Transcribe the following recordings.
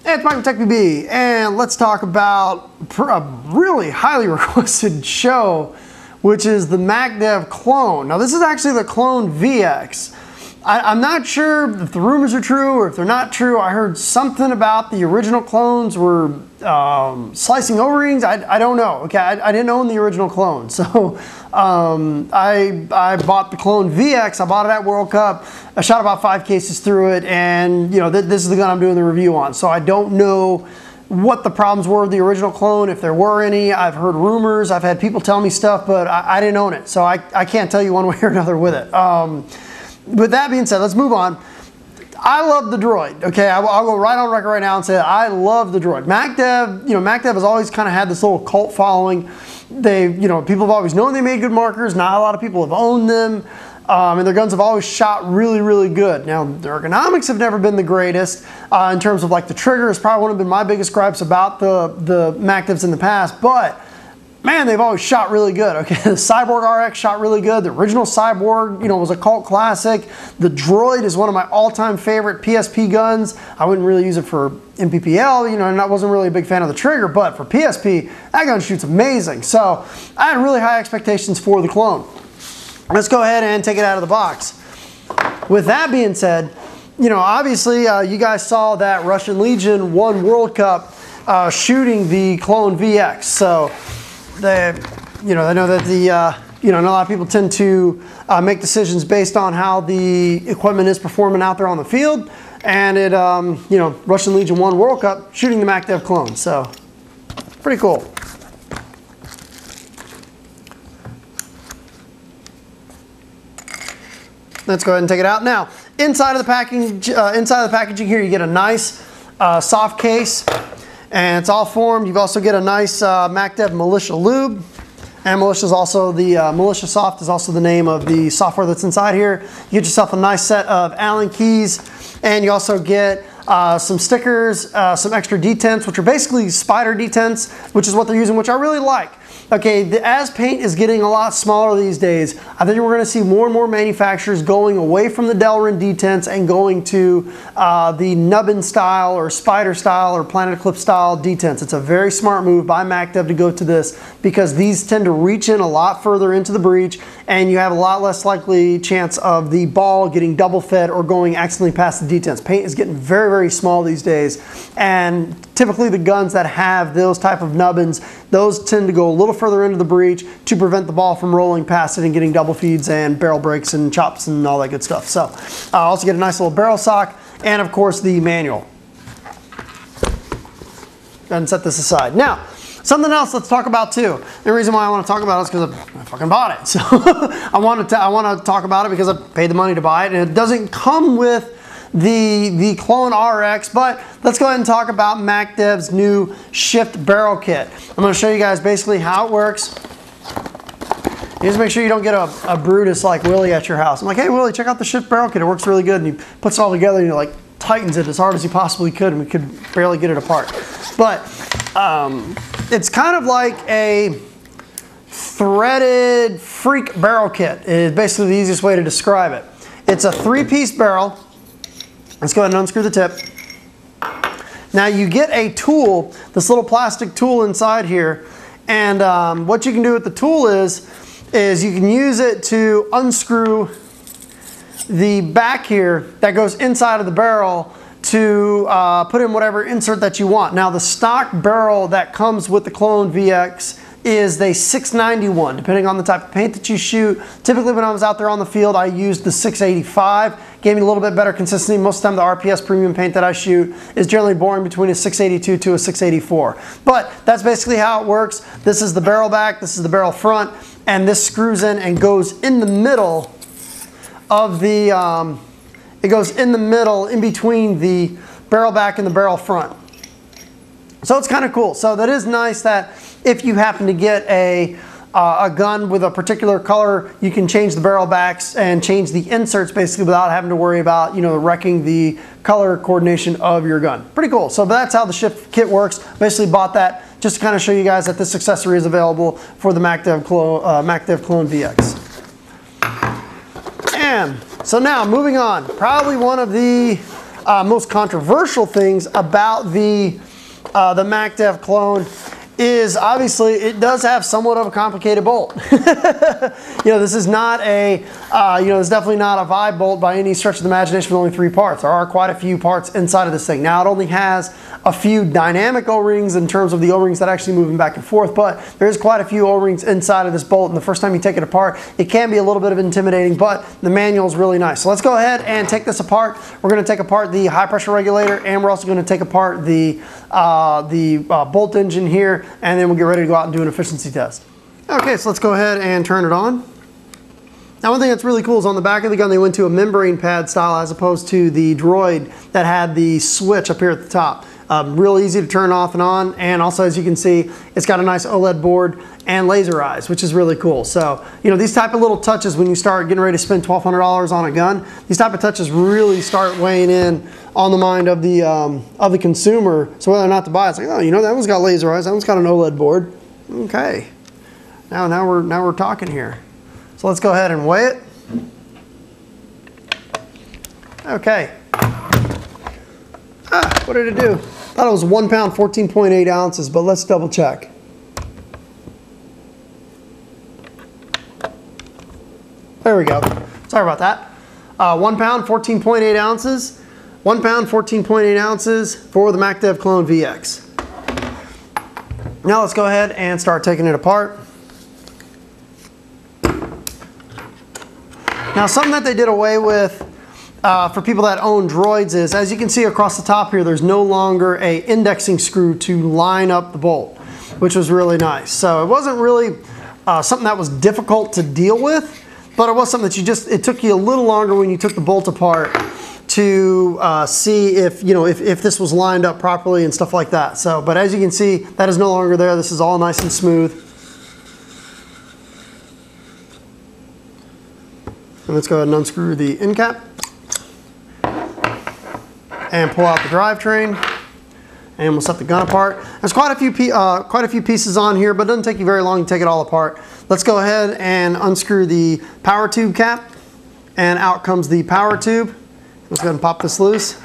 Hey, it's Mike from TechBB, and let's talk about a really highly requested show, which is the Macdev clone. Now, this is actually the clone VX. I'm not sure if the rumors are true or if they're not true. I heard something about the original clones were slicing O-rings. I don't know. Okay, I didn't own the original clone, so I bought the clone VX. I bought it at World Cup. I shot about 5 cases through it, and you know this is the gun I'm doing the review on. So I don't know what the problems were with the original clone, if there were any. I've heard rumors. I've had people tell me stuff, but I didn't own it, so I can't tell you one way or another with it. With that being said, let's move on. I love the droid. Okay, I'll go right on record right now and say that I love the droid. Macdev, Macdev has always kind of had this little cult following. People have always known they made good markers. Not a lot of people have owned them, and their guns have always shot really, really good. Now, their ergonomics have never been the greatest in terms of like the trigger is probably one of my biggest gripes about the Macdevs in the past, but man, they've always shot really good. Okay, the Cyborg RX shot really good. The original Cyborg, was a cult classic. The Droid is one of my all-time favorite PSP guns. I wouldn't really use it for MPPL, and I wasn't really a big fan of the trigger, but for PSP, that gun shoots amazing. So I had really high expectations for the clone. Let's go ahead and take it out of the box. With that being said, obviously you guys saw that Russian Legion won World Cup shooting the clone VX. So I know that a lot of people tend to make decisions based on how the equipment is performing out there on the field, and it, Russian Legion won World Cup shooting the Macdev clone, so pretty cool. Let's go ahead and take it out. Now, inside of the packaging here, you get a nice soft case. And it's all formed. You also get a nice Macdev Militia Lube. And Militia is also Militia Soft is also the name of the software that's inside here. You get yourself a nice set of Allen keys, and you also get some stickers, some extra detents, which are basically spider detents, which is what they're using, which I really like. Okay, as paint is getting a lot smaller these days, I think we're going to see more and more manufacturers going away from the Delrin detents and going to the nubbin style or spider style or planet eclipse style detents. It's a very smart move by Macdev to go to this because these tend to reach in a lot further into the breech, and you have a lot less likely chance of the ball getting double fed or going accidentally past the detents. Paint is getting very, very small these days, and typically the guns that have those type of nubbins, those tend to go a little further into the breech to prevent the ball from rolling past it and getting double feeds and barrel breaks and chops and all that good stuff. So also get a nice little barrel sock and of course the manual. Go ahead and set this aside. Now, something else let's talk about too. The reason why I want to talk about it is because I fucking bought it. So I want to talk about it because I paid the money to buy it, and it doesn't come with the clone RX, but let's go ahead and talk about Macdev's new shift barrel kit. I'm going to show you guys basically how it works. You just make sure you don't get a Brutus like Willie at your house. I'm like, hey Willie, check out the shift barrel kit. It works really good. And he puts it all together and he like tightens it as hard as he possibly could, and we could barely get it apart. But it's kind of like a threaded freak barrel kit is basically the easiest way to describe it. It's a 3-piece barrel. Let's go ahead and unscrew the tip. Now you get a tool, this little plastic tool inside here, and what you can do with the tool is you can use it to unscrew the back here that goes inside of the barrel to put in whatever insert that you want. Now the stock barrel that comes with the clone VX is the 691, depending on the type of paint that you shoot. Typically when I was out there on the field, I used the 685. Gave me a little bit better consistency. Most of the time the RPS premium paint that I shoot is generally boring between a 682 to a 684. But that's basically how it works. This is the barrel back, this is the barrel front, and this screws in and goes in the middle of the, it goes in the middle in between the barrel back and the barrel front. So it's kind of cool. So that is nice that if you happen to get a gun with a particular color, you can change the barrel backs and change the inserts basically without having to worry about, wrecking the color coordination of your gun. Pretty cool. So that's how the shift kit works. Basically bought that just to kind of show you guys that this accessory is available for the Macdev Clone VX. And so now moving on, probably one of the most controversial things about the Macdev clone is obviously it does have somewhat of a complicated bolt. This is not a, it's definitely not a vibe bolt by any stretch of the imagination with only 3 parts. There are quite a few parts inside of this thing. Now it only has a few dynamic O-rings in terms of the O-rings that actually move back and forth, but there's quite a few O-rings inside of this bolt, and the first time you take it apart, it can be a little bit of intimidating, but the manual is really nice. So let's go ahead and take this apart. We're going to take apart the high pressure regulator, and we're also going to take apart the bolt engine here, and then we'll get ready to go out and do an efficiency test. Okay, so let's go ahead and turn it on. Now one thing that's really cool is on the back of the gun they went to a membrane pad style as opposed to the Droid that had the switch up here at the top. Real easy to turn off and on, and also as you can see it's got a nice OLED board and laser eyes, which is really cool. So these type of little touches when you start getting ready to spend $1,200 on a gun, these type of touches really start weighing in on the mind of the consumer. So whether or not to buy, it's like, oh, that one's got laser eyes, that one's got an OLED board. Okay, now we're talking here. So let's go ahead and weigh it. Okay. What did it do? Thought it was 1 pound, 14.8 ounces, but let's double check. There we go. Sorry about that. 1 pound, 14.8 ounces. 1 pound, 14.8 ounces for the Macdev Clone VX. Now let's go ahead and start taking it apart. Now something that they did away with for people that own droids is, as you can see across the top here, there's no longer a indexing screw to line up the bolt, which was really nice. So it wasn't really something that was difficult to deal with, but it was something that it took you a little longer when you took the bolt apart to see if this was lined up properly and stuff like that. So, but as you can see, that is no longer there. This is all nice and smooth. And let's go ahead and unscrew the end cap and pull out the drivetrain, and we'll set the gun apart. There's quite a few pieces on here, but it doesn't take you very long to take it all apart. Let's go ahead and unscrew the power tube cap, and out comes the power tube. Let's go ahead and pop this loose.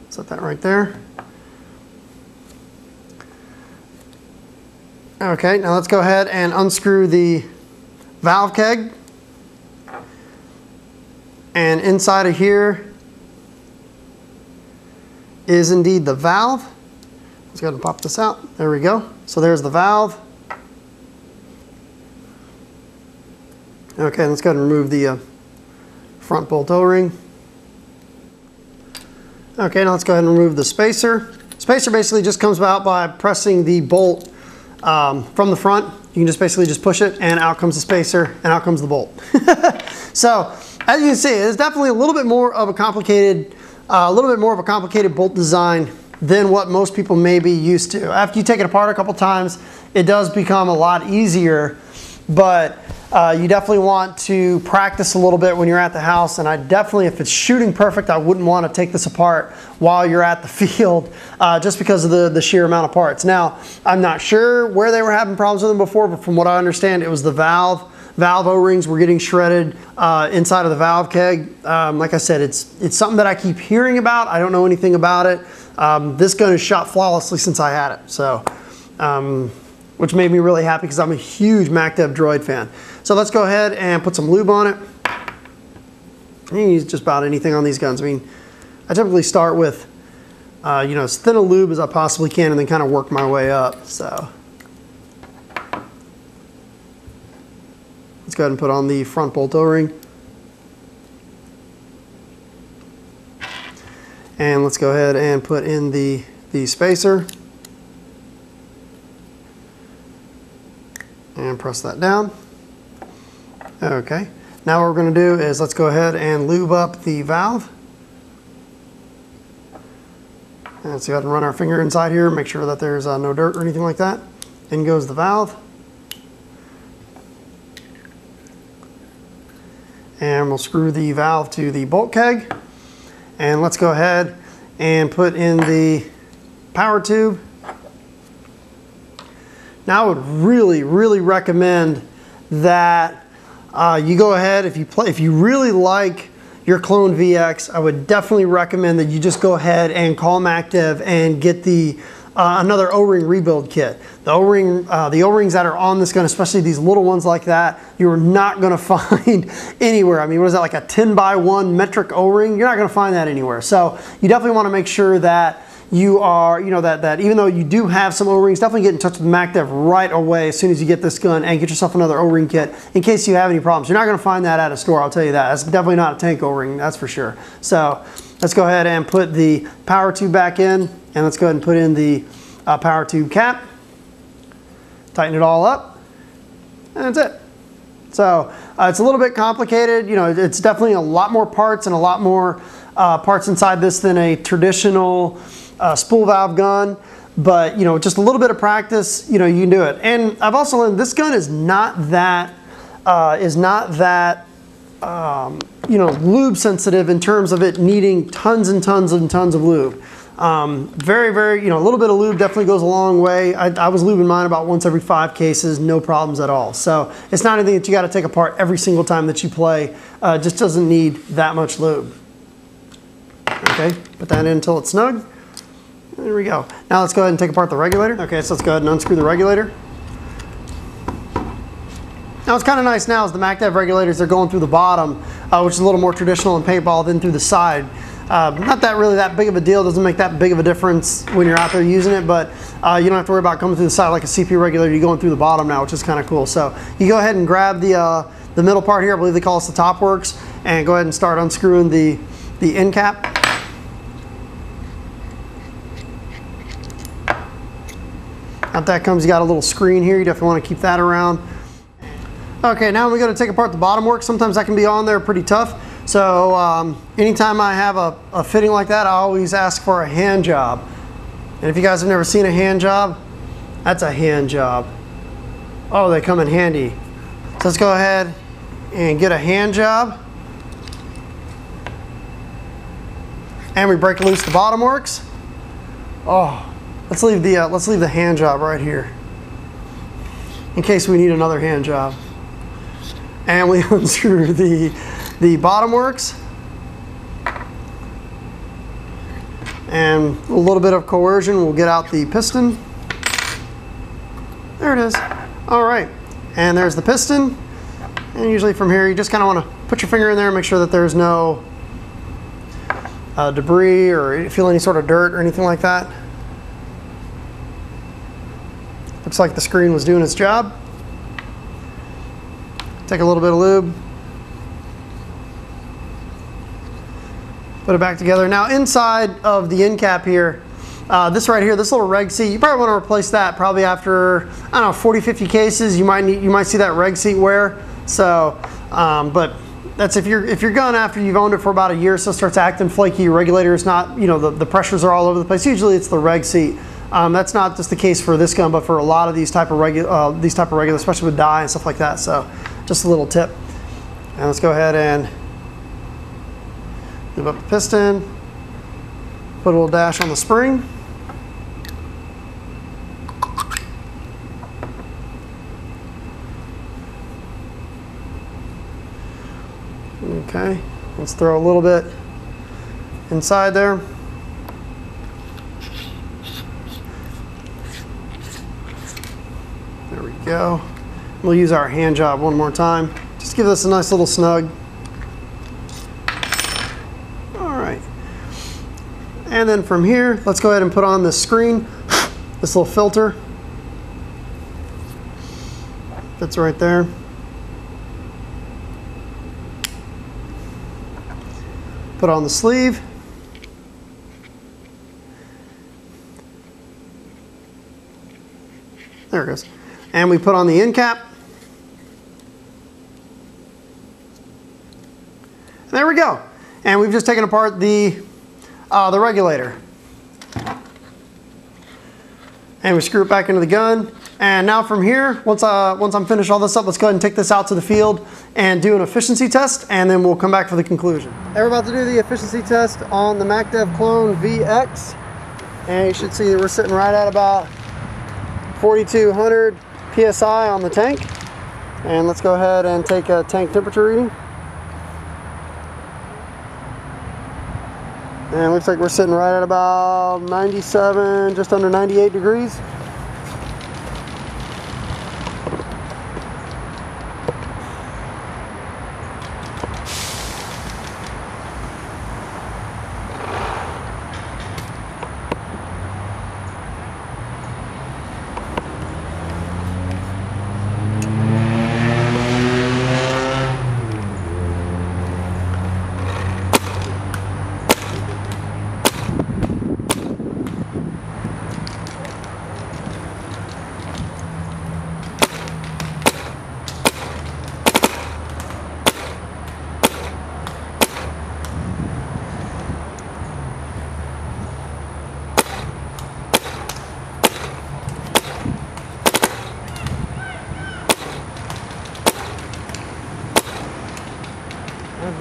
Set that right there. Okay, now let's go ahead and unscrew the valve keg. And inside of here is indeed the valve. Let's go ahead and pop this out. There we go. So there's the valve. Okay, let's go ahead and remove the front bolt O-ring. Okay, now let's go ahead and remove the spacer. Spacer basically just comes out by pressing the bolt from the front. You can just basically just push it, and out comes the spacer, and out comes the bolt. So as you can see, it's definitely a little bit more of a complicated bolt design than what most people may be used to. After you take it apart a couple times, it does become a lot easier, but you definitely want to practice a little bit when you're at the house, and I definitely, if it's shooting perfect, I wouldn't want to take this apart while you're at the field just because of the sheer amount of parts. Now, I'm not sure where they were having problems with them before, but from what I understand, it was the valve O-rings were getting shredded inside of the valve keg. Like I said, it's something that I keep hearing about. I don't know anything about it. This gun is shot flawlessly since I had it, so which made me really happy because I'm a huge Macdev droid fan. So let's go ahead and put some lube on it. You can use just about anything on these guns. I mean, I typically start with as thin a lube as I possibly can, and then kind of work my way up. So let's go ahead and put on the front bolt O-ring. And let's go ahead and put in the spacer. And press that down. Okay. Now what we're going to do is let's go ahead and lube up the valve. And let's go ahead and run our finger inside here, make sure that there's no dirt or anything like that. In goes the valve. And we'll screw the valve to the bolt keg. And let's go ahead and put in the power tube. Now I would really, really recommend that you go ahead, if you really like your clone VX, I would definitely recommend that you just go ahead and call Macdev and get the another O-ring rebuild kit. The O-rings that are on this gun, especially these little ones like that, you're not going to find anywhere. I mean, what is that, like a 10x1 metric O-ring? You're not going to find that anywhere. So you definitely want to make sure that you are, you know, that even though you do have some O-rings, definitely get in touch with Macdev right away as soon as you get this gun and get yourself another O-ring kit in case you have any problems. You're not going to find that at a store, I'll tell you that. That's definitely not a tank O-ring, that's for sure. So let's go ahead and put the power tube back in, and let's go ahead and put in the power tube cap. Tighten it all up, and that's it. So it's a little bit complicated. You know, it's definitely a lot more parts and a lot more parts inside this than a traditional spool valve gun, but you know, just a little bit of practice, you know, you can do it. And I've also learned this gun is not that you know, lube sensitive in terms of it needing tons and tons and tons of lube. Very, you know, a little bit of lube definitely goes a long way. I was lubing mine about once every 5 cases, no problems at all. So it's not anything that you got to take apart every single time that you play. Just doesn't need that much lube. Okay, put that in until it's snug. There we go. Now let's go ahead and take apart the regulator. Okay, so let's go ahead and unscrew the regulator. Now what's kind of nice now is the Macdev regulators, they're going through the bottom, which is a little more traditional in paintball than through the side. Not that really that big of a deal, doesn't make that big of a difference when you're out there using it, but you don't have to worry about coming through the side like a CP regulator. You're going through the bottom now, which is kind of cool. So you go ahead and grab the middle part here, I believe they call this the top works, and go ahead and start unscrewing the end cap. Out that comes, you got a little screen here, you definitely want to keep that around. Okay, now we're going to take apart the bottom work. Sometimes that can be on there pretty tough. So anytime I have a fitting like that, I always ask for a hand job. And if you guys have never seen a hand job, that's a hand job. Oh, they come in handy. So let's go ahead and get a hand job. And we break loose the bottom works. Oh. Let's leave the hand job right here in case we need another hand job. And we unscrew the bottom works. And a little bit of coercion will get out the piston. There it is. All right. And there's the piston. And usually from here, you just kind of want to put your finger in there and make sure that there's no debris or feel any sort of dirt or anything like that. Looks like the screen was doing its job. Take a little bit of lube. Put it back together. Now inside of the end cap here, this right here, this little reg seat, you probably want to replace that probably after, I don't know, 40, 50 cases. You might see that reg seat wear. So, but that's if your gun, after you've owned it for about a year, so starts acting flaky, your regulator is not, you know, the pressures are all over the place. Usually it's the reg seat. That's not just the case for this gun, but for a lot of these type of regular, especially with dye and stuff like that. So just a little tip. And let's go ahead and move up the piston, put a little dash on the spring. Okay, let's throw a little bit inside there. There we go. We'll use our hand job one more time. Just give this a nice little snug. All right. And then from here, let's go ahead and put on this screen, this little filter. Fits right there. Put on the sleeve. There it goes. And we put on the end cap. And there we go. And we've just taken apart the regulator. And we screw it back into the gun. And now from here, once I'm finished all this up, let's go ahead and take this out to the field and do an efficiency test, and then we'll come back for the conclusion. We're about to do the efficiency test on the Macdev Clone VX. And you should see that we're sitting right at about 4,200 PSI on the tank. And let's go ahead and take a tank temperature reading. And it looks like we're sitting right at about 97, just under 98 degrees.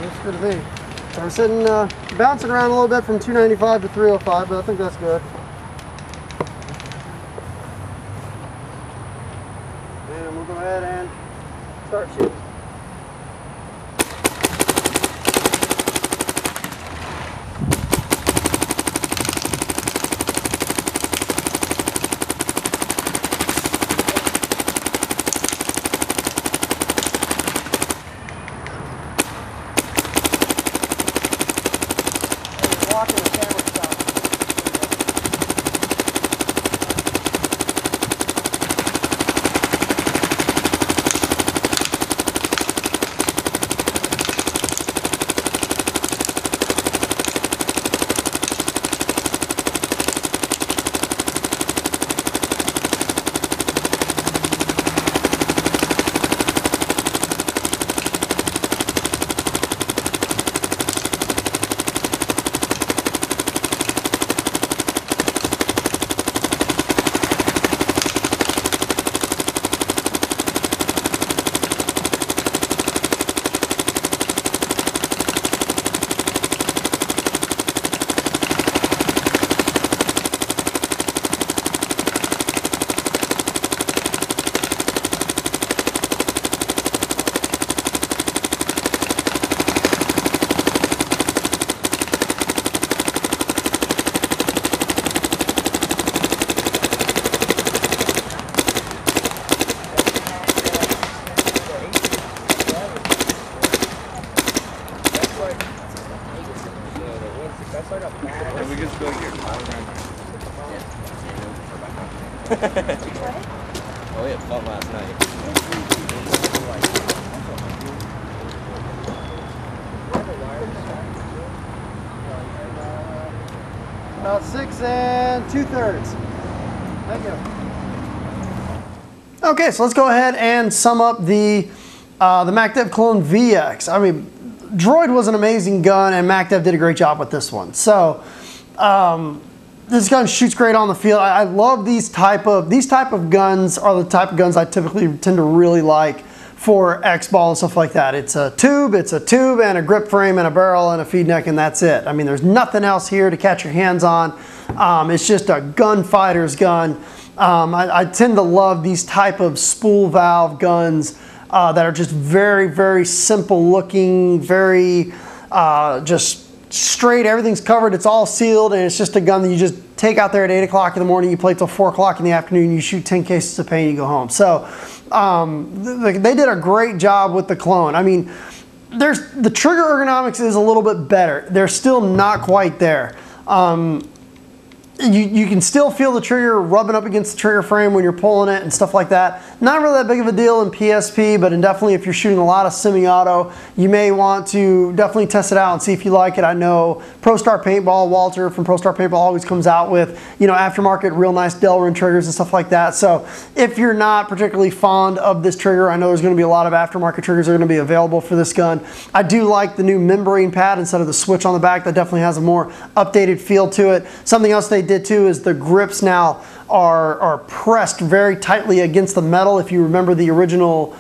Looks good to me. So we're sitting, bouncing around a little bit from 295 to 305, but I think that's good. And we'll go ahead and start shooting. We can just go here. Oh, we had fun last night. About 6 2/3. Thank you. Okay, so let's go ahead and sum up the Macdev Clone VX. I mean, Droid was an amazing gun, and Macdev did a great job with this one. So, this gun shoots great on the field. I love these type of guns. Are the type of guns I typically tend to really like for X-ball and stuff like that. It's a tube and a grip frame and a barrel and a feed neck, and that's it. I mean, there's nothing else here to catch your hands on. It's just a gunfighter's gun. I tend to love these type of spool valve guns that are just very, very simple looking, very just straight. Everything's covered, it's all sealed, and it's just a gun that you just take out there at 8 o'clock in the morning, you play till 4 o'clock in the afternoon, you shoot 10 cases of paint, you go home. So they did a great job with the clone. I mean, the trigger ergonomics is a little bit better. They're still not quite there. You can still feel the trigger rubbing up against the trigger frame when you're pulling it and stuff like that. Not really that big of a deal in PSP, but definitely if you're shooting a lot of semi-auto, you may want to definitely test it out and see if you like it. I know ProStar Paintball, Walter from ProStar Paintball always comes out with, you know, aftermarket real nice Delrin triggers and stuff like that. So if you're not particularly fond of this trigger, I know there's going to be a lot of aftermarket triggers that are going to be available for this gun. I do like the new membrane pad instead of the switch on the back. That definitely has a more updated feel to it. Something else they did too is the grips now are pressed very tightly against the metal. If you remember the original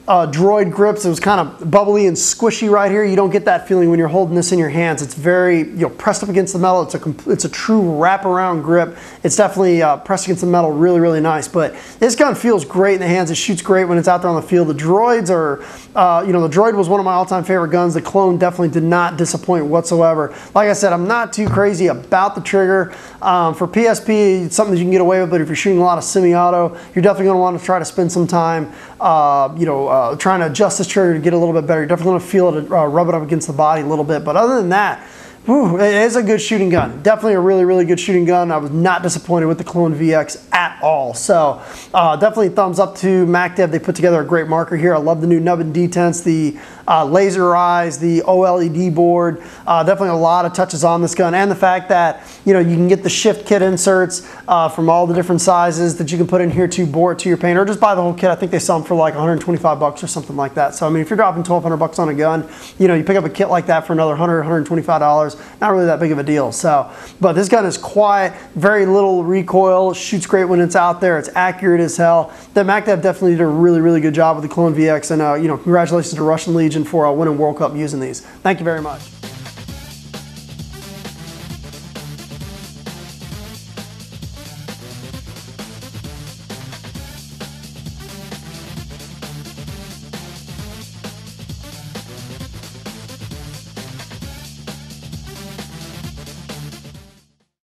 Droid grips. It was kind of bubbly and squishy right here. You don't get that feeling when you're holding this in your hands. It's very, pressed up against the metal. It's a true wraparound grip. It's definitely pressed against the metal, really, really nice. But this gun feels great in the hands. It shoots great when it's out there on the field. The droids are, the droid was one of my all-time favorite guns. The clone definitely did not disappoint whatsoever. Like I said, I'm not too crazy about the trigger. For PSP, it's something that you can get away with, but if you're shooting a lot of semi-auto, you're definitely going to want to try to spend some time, trying to adjust this trigger to get a little bit better. You're definitely going to feel it, rub it up against the body a little bit. But other than that, whew, it is a good shooting gun. Definitely a really, really good shooting gun. I was not disappointed with the Clone VX at all. So definitely thumbs up to Macdev. They put together a great marker here. I love the new nub and detents, the laser eyes, the OLED board. Definitely a lot of touches on this gun, and the fact that you can get the shift kit inserts from all the different sizes that you can put in here to bore it to your paint, or just buy the whole kit. I think they sell them for like 125 bucks or something like that. So I mean, if you're dropping 1,200 bucks on a gun, you pick up a kit like that for another $100, $125. Not really that big of a deal. So, but this gun is quiet, very little recoil, shoots great when it's out there. It's accurate as hell. The Macdev definitely did a really, really good job with the Clone VX, and congratulations to Russian Legion for winning World Cup using these. Thank you very much.